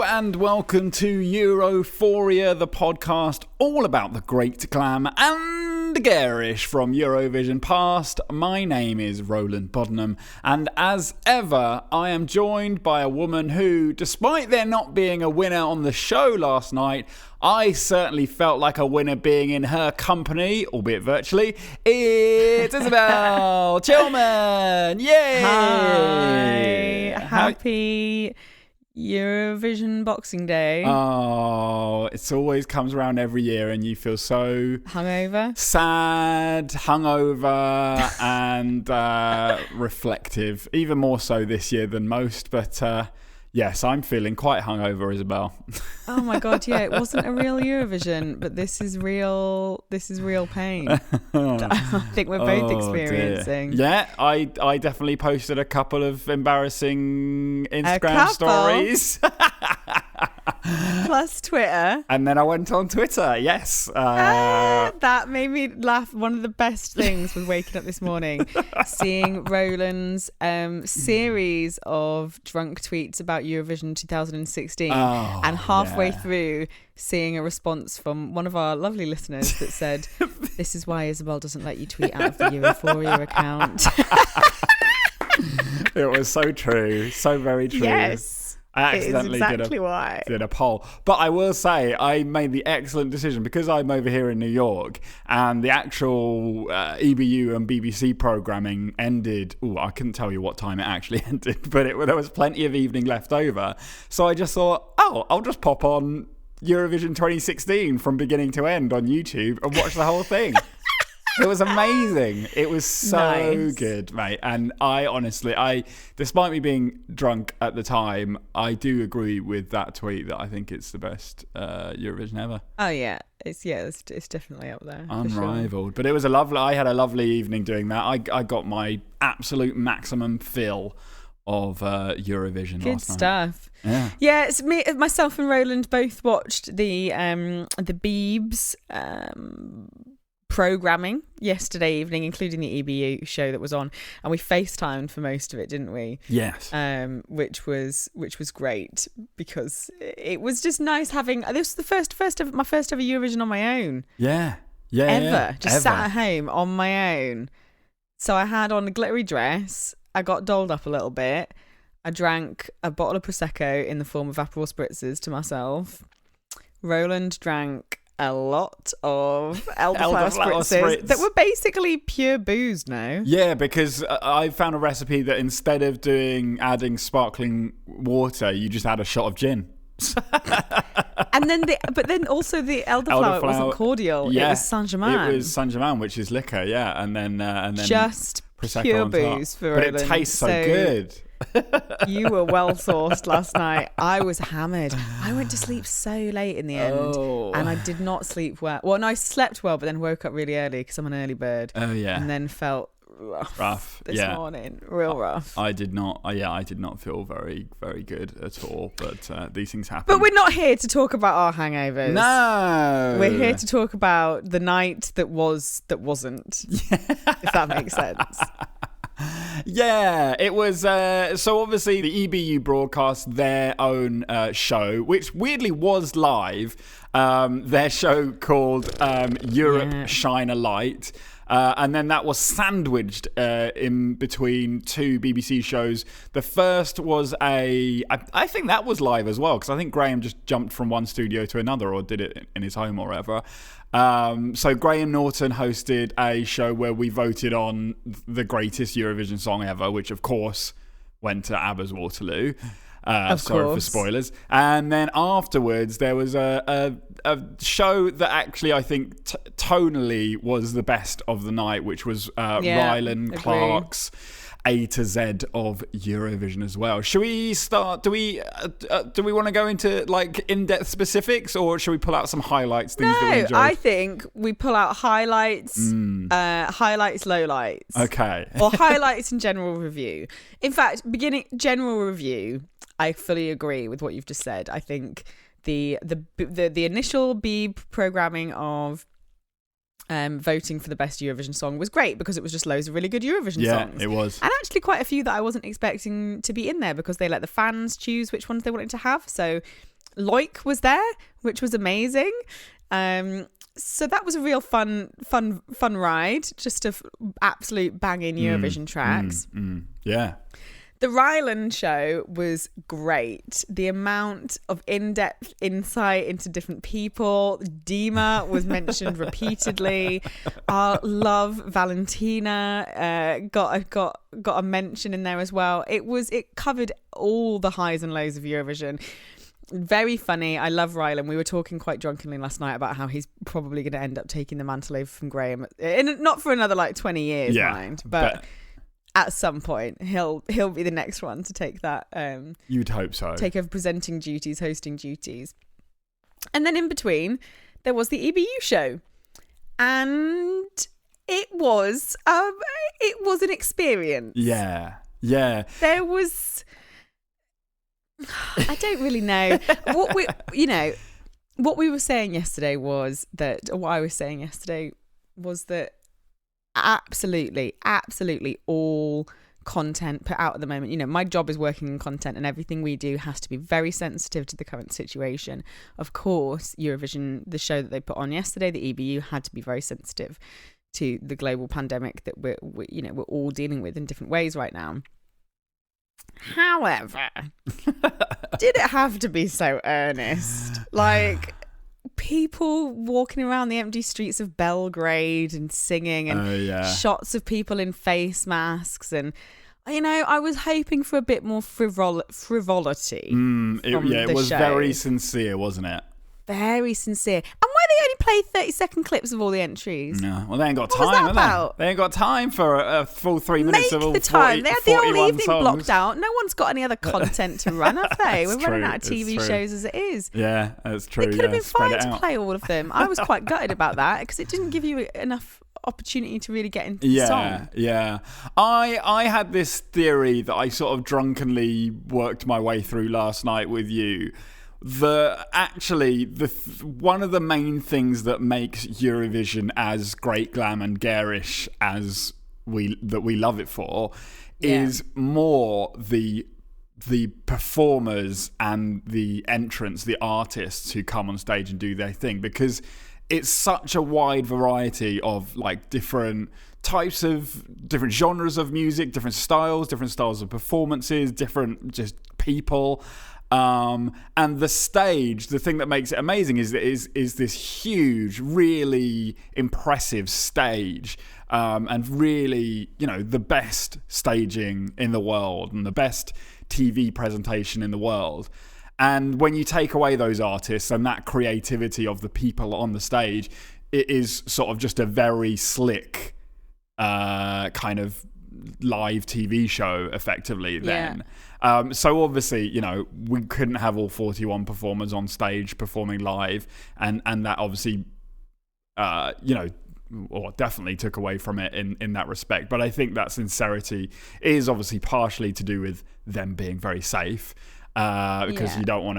and welcome to Europhoria, the podcast all about the great glam and garish from Eurovision past. My name is Roland Boddenham, and as ever, I am joined by a woman who, despite there not being a winner on the show last night, I certainly felt like a winner being in her company, albeit virtually. It's Isobel Chillman! Yay! Hi! Happy Eurovision Boxing Day. Oh, it always comes around every year and you feel so... Hungover? Sad, hungover, and reflective. Even more so this year than most, but... yes, I'm feeling quite hungover, Isobel. Oh my God, yeah, it wasn't a real Eurovision, but this is real pain. I think we're both experiencing. Dear. Yeah, I definitely posted a couple of embarrassing Instagram stories. Plus Twitter. And then I went on Twitter, yes. That made me laugh. One of the best things was waking up this morning, seeing Roland's series of drunk tweets about Eurovision 2016. And halfway through, seeing a response from one of our lovely listeners that said, "This is why Isobel doesn't let you tweet out of the Europhoria account." It was so true. So very true. Yes. I accidentally did a poll. But I will say I made the excellent decision because I'm over here in New York and the actual EBU and BBC programming ended. Oh, I couldn't tell you what time it actually ended, but there was plenty of evening left over. So I just thought, I'll just pop on Eurovision 2016 from beginning to end on YouTube and watch the whole thing. It was amazing. It was so good, mate. And I honestly, despite me being drunk at the time, I do agree with that tweet that I think it's the best Eurovision ever. Oh yeah, it's definitely up there. Unrivaled. Sure. But it was I had a lovely evening doing that. I got my absolute maximum fill of Eurovision Good last night. Stuff. Yeah. It's myself and Roland both watched the bevs programming yesterday evening, including the EBU show that was on, and we FaceTimed for most of it, didn't we? Yes. Which was great because it was just nice having this was my first ever Eurovision on my own. Yeah. Sat at home on my own. So I had on a glittery dress. I got dolled up a little bit. I drank a bottle of Prosecco in the form of Aperol spritzers to myself. Roland drank a lot of elderflower spritzers that were basically pure booze now. Yeah, because I found a recipe that instead of adding sparkling water, you just add a shot of gin. And then but also the elderflower wasn't cordial. Yeah, it was Saint-Germain. It was Saint-Germain, which is liquor, yeah, and then just Prosecco pure booze for Roland. But it tastes so good. You were well sourced last night. I was hammered. I went to sleep so late in the end, and I did not sleep well. Well, no, I slept well, but then woke up really early because I'm an early bird. Oh yeah, and then felt rough this morning, real rough. I did not. I did not feel very, very good at all. But these things happen. But we're not here to talk about our hangovers. No, we're here to talk about the night that wasn't. If that makes sense. Yeah, it was so obviously the EBU broadcast their own show, which weirdly was live, their show called Europe Shine a Light, and then that was sandwiched in between two BBC shows. The first was I think that was live as well, because I think Graham just jumped from one studio to another or did it in his home or whatever. So Graham Norton hosted a show where we voted on the greatest Eurovision song ever, which of course went to ABBA's Waterloo. Sorry for spoilers. And then afterwards there was a show that actually I think tonally was the best of the night, which was Rylan Clark's A to Z of Eurovision as well. Should we start? Do we want to go into like in-depth specifics, or should we pull out some highlights? Things that we enjoyed? I think we pull out highlights, highlights, lowlights. Okay. Or highlights and general review. In fact, general review. I fully agree with what you've just said. I think the initial Beeb programming of voting for the best Eurovision song was great because it was just loads of really good Eurovision songs. Yeah, it was. And actually quite a few that I wasn't expecting to be in there because they let the fans choose which ones they wanted to have. So Loic was there, which was amazing. So that was a real fun ride. Just absolute banging Eurovision tracks. Yeah. The Roland show was great. The amount of in-depth insight into different people. Dima was mentioned repeatedly. Our love Valentina got a mention in there as well. It covered all the highs and lows of Eurovision. Very funny. I love Rylan. We were talking quite drunkenly last night about how he's probably going to end up taking the mantle over from Graham, not for another 20 years, mind, but at some point he'll be the next one to take that. You'd hope so. Take over presenting duties, hosting duties, and then in between there was the EBU show, and it was an experience. Yeah. There was. I don't really know what we were saying yesterday was that, or what I was saying yesterday was that absolutely all content put out at the moment, my job is working in content, and everything we do has to be very sensitive to the current situation. Of course, Eurovision, the show that they put on yesterday, the EBU, had to be very sensitive to the global pandemic that we're all dealing with in different ways right now. However, did it have to be so earnest? Like, people walking around the empty streets of Belgrade and singing, and shots of people in face masks, and I was hoping for a bit more frivolity. It was show. Very sincere, wasn't it? Very sincere. And why they only played 30-second clips of all the entries? No, well, they ain't got What was time, that about? They ain't got time for a full 3 minutes of all Make the time. 40, They had the whole evening songs. blocked out. No one's got any other content to run, have they? We're It's running true, out of TV shows as it is. Yeah, that's true. It could have been Spread fine it to out. play all of them. I was quite gutted about that because it didn't give you enough opportunity to really get into the song. Yeah. I had this theory that I sort of drunkenly worked my way through last night with you. One of the main things that makes Eurovision as great, glam and garish as we love it for is more the performers and the entrants, the artists who come on stage and do their thing, because it's such a wide variety of different types of different genres of music, different styles of performances, different just people. And the stage, the thing that makes it amazing is this huge, really impressive stage, and really, the best staging in the world and the best TV presentation in the world. And when you take away those artists and that creativity of the people on the stage, it is sort of just a very slick kind of live TV show, effectively, then. So obviously, we couldn't have all 41 performers on stage performing live, and that obviously, or definitely took away from it in that respect. But I think that sincerity is obviously partially to do with them being very safe, because you don't want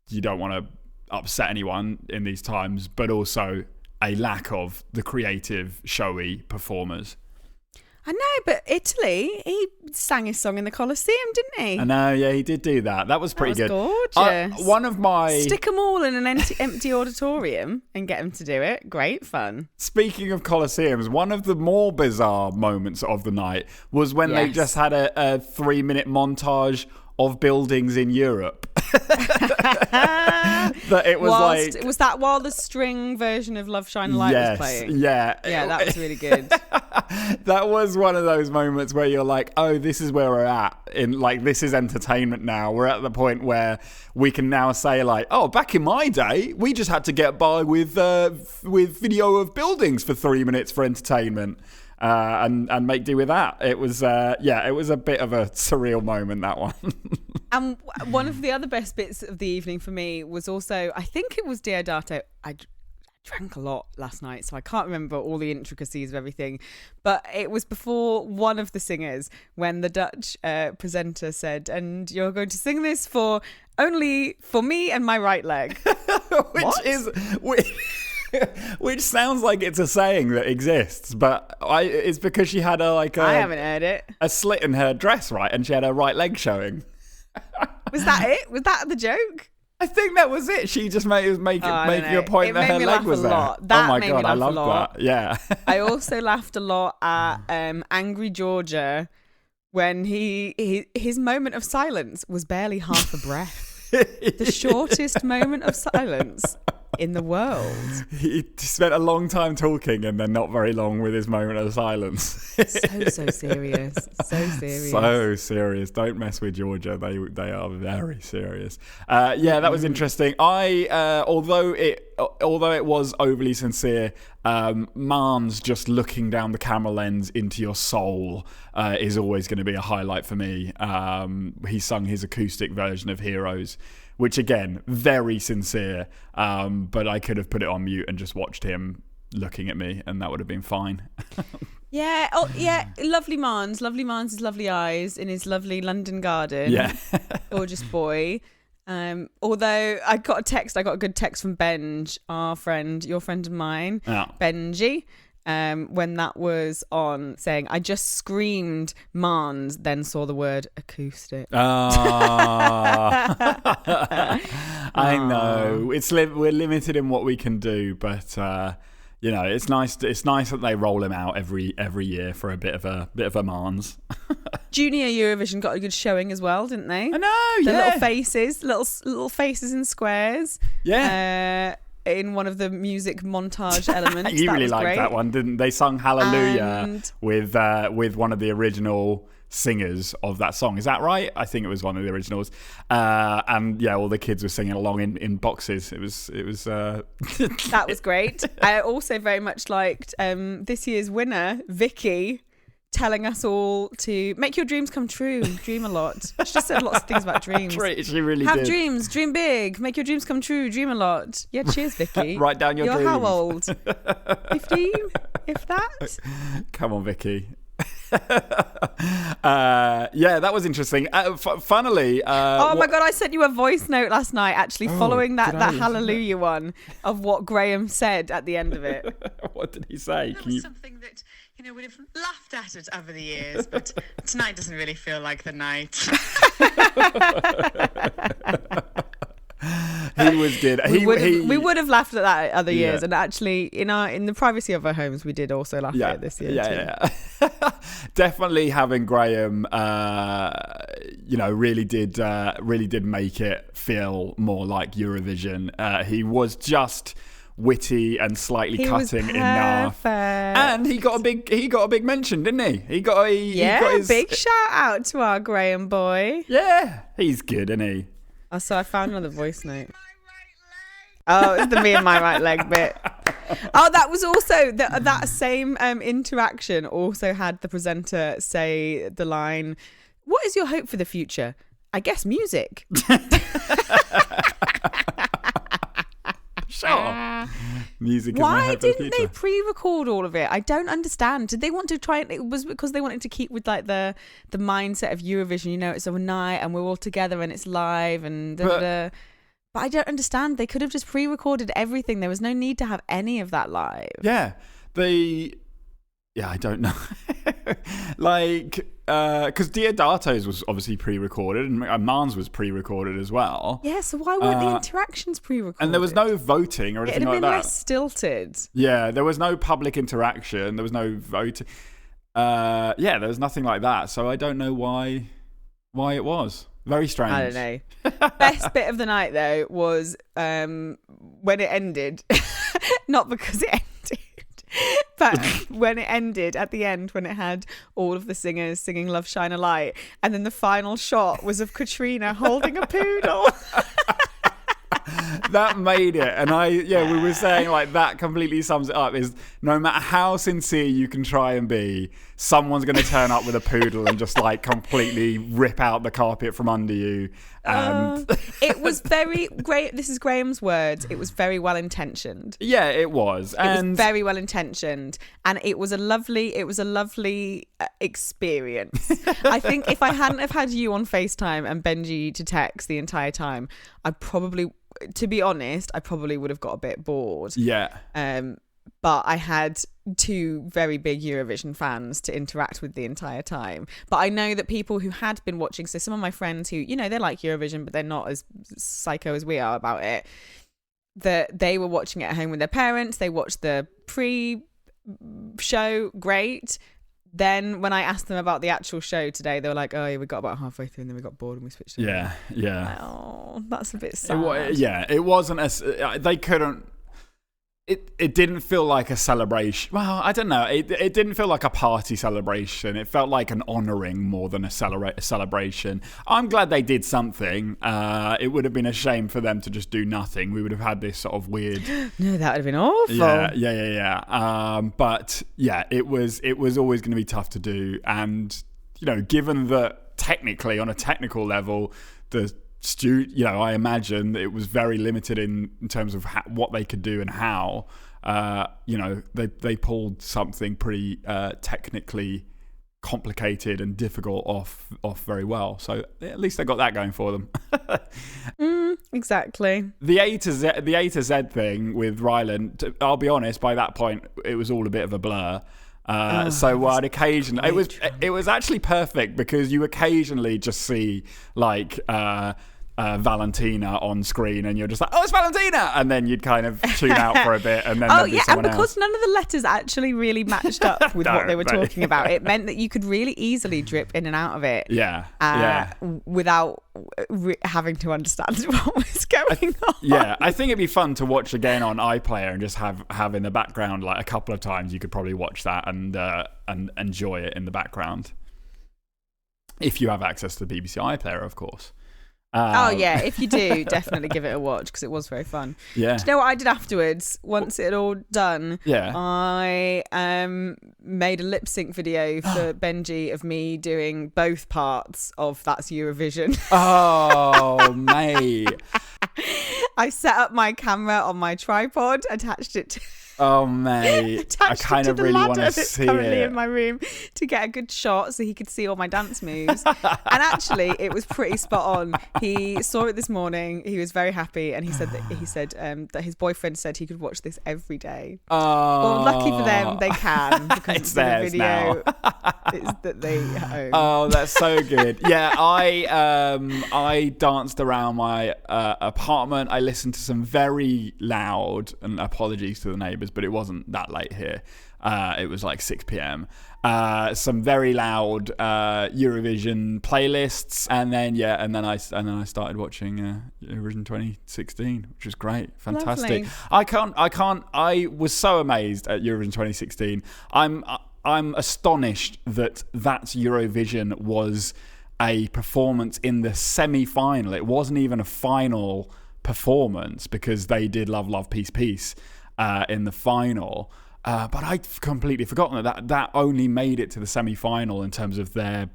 to upset anyone in these times, but also a lack of the creative, showy performers. I know, but Italy, he sang his song in the Colosseum, didn't he? I know, yeah, he did do that. That was pretty good. Gorgeous. One of my... Stick them all in an empty auditorium and get them to do it. Great fun. Speaking of Colosseums, one of the more bizarre moments of the night was when they just had a 3-minute montage of buildings in Europe. That it was was that while the string version of Love Shine a Light was playing? Yeah, that was really good. That was one of those moments where you're like, oh, this is where we're at in this is entertainment now. We're at the point where we can now say oh, back in my day, we just had to get by with video of buildings for 3 minutes for entertainment. And make do with that. It was it was a bit of a surreal moment, that one. And one of the other best bits of the evening for me was also, I think it was Deodato. I drank a lot last night, so I can't remember all the intricacies of everything, but it was before one of the singers, when the Dutch presenter said, and you're going to sing this only for me and my right leg. Which sounds like it's a saying that exists, but it's because she had I haven't heard it. A slit in her dress, right? And she had her right leg showing. Was that it? Was that the joke? I think that was it. She just was making a point that her leg was there. Oh my God, I love that. Yeah. I also laughed a lot at Angry Georgia when his moment of silence was barely half a breath. The shortest moment of silence in the world. He spent a long time talking and then not very long with his moment of silence. So serious. So serious. Don't mess with Georgia. They are very serious. That was interesting. Although it was overly sincere, Marn's just looking down the camera lens into your soul is always going to be a highlight for me. He sung his acoustic version of Heroes, which again, very sincere, but I could have put it on mute and just watched him looking at me and that would have been fine. Yeah, lovely Marn's lovely eyes in his lovely London garden. Yeah. Gorgeous boy. Although I got a good text from Benj, our friend, your friend and mine, Benji, when that was on, saying, I just screamed Marn's, then saw the word acoustic. I know. We're limited in what we can do, but it's nice that they roll him out every year for a bit of a Marn's. Junior Eurovision got a good showing as well, didn't they? I know, the little faces in squares. Yeah. In one of the music montage elements. You really liked that one, didn't they? Sung Hallelujah with one of the original singers of that song. Is that right? I think it was one of the originals. All the kids were singing along in boxes. It was that was great. I also very much liked this year's winner, Vicky, telling us all to make your dreams come true, dream a lot. She just said lots of things about dreams. She really Have did. Dreams, dream big, make your dreams come true, dream a lot. Yeah, cheers, Vicky. Write down your dreams. You're how old? 15, if that? Come on, Vicky. That was interesting. Funnily, my God, I sent you a voice note last night, actually, following that Hallelujah one, of what Graham said at the end of it. What did he say? That was something that we'd have laughed at it over the years, but tonight doesn't really feel like the night. He was good. We would have laughed at that other years, and actually, in the privacy of our homes, we did also laugh at it this year too. Definitely having Graham, really did make it feel more like Eurovision. He was just witty and slightly cutting enough, and he got a big mention, didn't he? He got a big shout out to our Graham boy. Yeah, he's good, isn't he? Oh, so I found another voice note. Oh, it's the me and my right leg bit. Oh, that was also that same interaction also had the presenter say the line, "What is your hope for the future?" I guess music. Sure. Music. Why didn't they pre-record all of it? I don't understand. Did they want to try it? It was because they wanted to keep with like the mindset of Eurovision. It's a night and we're all together and it's live and But I don't understand. They could have just pre-recorded everything. There was no need to have any of that live. Yeah, I don't know. Because Diodato's was obviously pre-recorded and Marn's was pre-recorded as well. Yeah, so why weren't the interactions pre-recorded? And there was no voting or anything like that. It'd have been less stilted. Yeah, there was no public interaction. There was no voting. There was nothing like that. So I don't know why it was. Very strange. I don't know. Best bit of the night, though, was when it ended. Not because it ended. But when it ended at the end, when it had all of the singers singing Love Shine a Light, and then the final shot was of Katrina holding a poodle. That made it. And we were saying like that completely sums it up, is no matter how sincere you can try and be, someone's going to turn up with a poodle and just like completely rip out the carpet from under you. And it was very great. This is Graham's words. It was very well intentioned. Yeah, it was. It was very well intentioned, and it was a lovely experience. I think if I hadn't have had you on FaceTime and Benji to text the entire time, to be honest, I probably would have got a bit bored. Yeah. but I had two very big Eurovision fans to interact with the entire time. But I know that people who had been watching, so some of my friends who, you know, they like Eurovision, but they're not as psycho as we are about it, that they were watching it at home with their parents. They watched the pre-show, great. Then when I asked them about the actual show today, they were like, oh, yeah, we got about halfway through and then we got bored and we switched it. Yeah. Like, oh, that's a bit sad. It wasn't as... They couldn't... It didn't feel like a celebration. Well, I don't know. It didn't feel like a party celebration. It felt like an honouring more than a celebration. I'm glad they did something. It would have been a shame for them to just do nothing. We would have had this sort of weird... No, that would have been awful. Yeah. But yeah, it was always going to be tough to do. And, you know, given that technically, on a technical level, I imagine it was very limited in terms of what they could do and how. They pulled something pretty technically complicated and difficult off very well. So at least they got that going for them. Exactly. The A to Z thing with Roland, I'll be honest, by that point it was all a bit of a blur. So I'd occasionally, it was actually perfect because you occasionally just see like Valentina on screen and you're just like, oh, it's Valentina, and then you'd kind of tune out for a bit and then there'd be someone and because else. none of the letters actually really matched up with what they were talking about, it meant that you could really easily drip in and out of it without having to understand what was going on. Yeah, I think it'd be fun to watch again on iPlayer and just have in the background, like a couple of times you could probably watch that and enjoy it in the background if you have access to the BBC iPlayer, of course. If you do, definitely give it a watch because it was very fun. Yeah. Do you know what I did afterwards? Once it had all done, I made a lip sync video for Benji of me doing both parts of That's Eurovision. Oh, mate. I set up my camera on my tripod, attached it to... Oh, mate. I kind of really want to see it. Currently in my room to get a good shot so he could see all my dance moves. And actually, it was pretty spot on. He saw it this morning. He was very happy, and he said that his boyfriend said he could watch this every day. Oh, well, lucky for them, they can because it's theirs the video now. is that they own. Oh, that's so good. Yeah, I danced around my apartment. I listened to some very loud, and apologies to the neighbours, but it wasn't that late here. It was like 6 p.m. Some very loud Eurovision playlists, and then I started watching Eurovision 2016, which was great, fantastic. Lovely. I was so amazed at Eurovision 2016. I'm astonished that Eurovision was a performance in the semi-final. It wasn't even a final performance because they did Love, Love, Peace, Peace in the final. But I'd completely forgotten that only made it to the semi-final in terms of their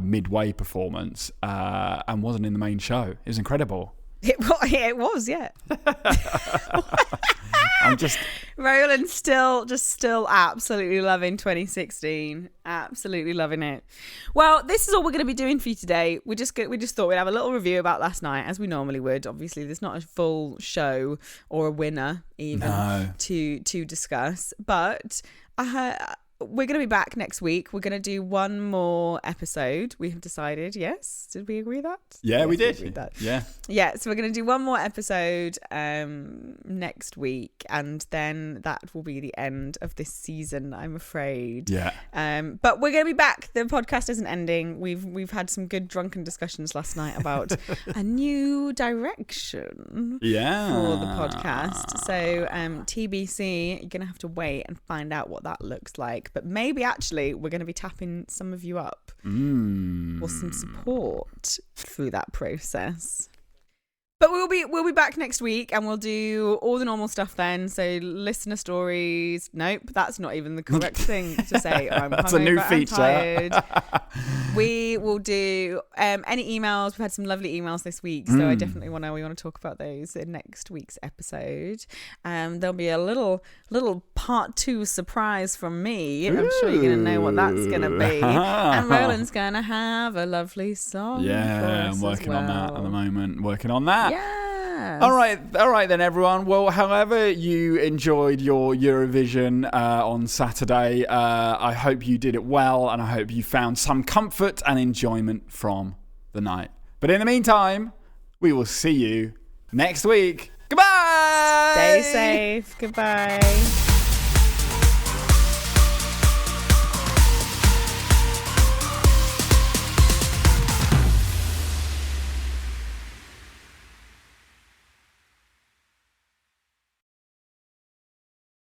midway performance and wasn't in the main show. It was incredible. It was, yeah. I'm just... Roland's still absolutely loving 2016. Absolutely loving it. Well, this is all we're going to be doing for you today. We just thought we'd have a little review about last night, as we normally would. Obviously, there's not a full show or a winner even to discuss. But we're going to be back next week. We're going to do one more episode. We have decided, yes? Did we agree that? Yeah, yes, we did. Agreed that. Yeah. Yeah, so we're going to do one more episode next week, and then that will be the end of this season, I'm afraid. Yeah. But we're going to be back. The podcast isn't ending. We've had some good drunken discussions last night about a new direction for the podcast. So TBC, you're going to have to wait and find out what that looks like. But maybe actually we're going to be tapping some of you up for some support through that process. But we'll be back next week and we'll do all the normal stuff then. So listener stories. Nope, that's not even the correct thing to say. That's a new feature. We will do any emails. We've had some lovely emails this week, so I definitely want to talk about those in next week's episode. There'll be a little part 2 surprise from me. I'm sure you're going to know what that's going to be. And Roland's going to have a lovely song. Yeah, I'm working on that at the moment. Working on that. Yeah. Yes. All right then, everyone. Well, however you enjoyed your Eurovision on Saturday, I hope you did it well, and I hope you found some comfort and enjoyment from the night. But in the meantime, we will see you next week. Goodbye! Stay safe. Goodbye.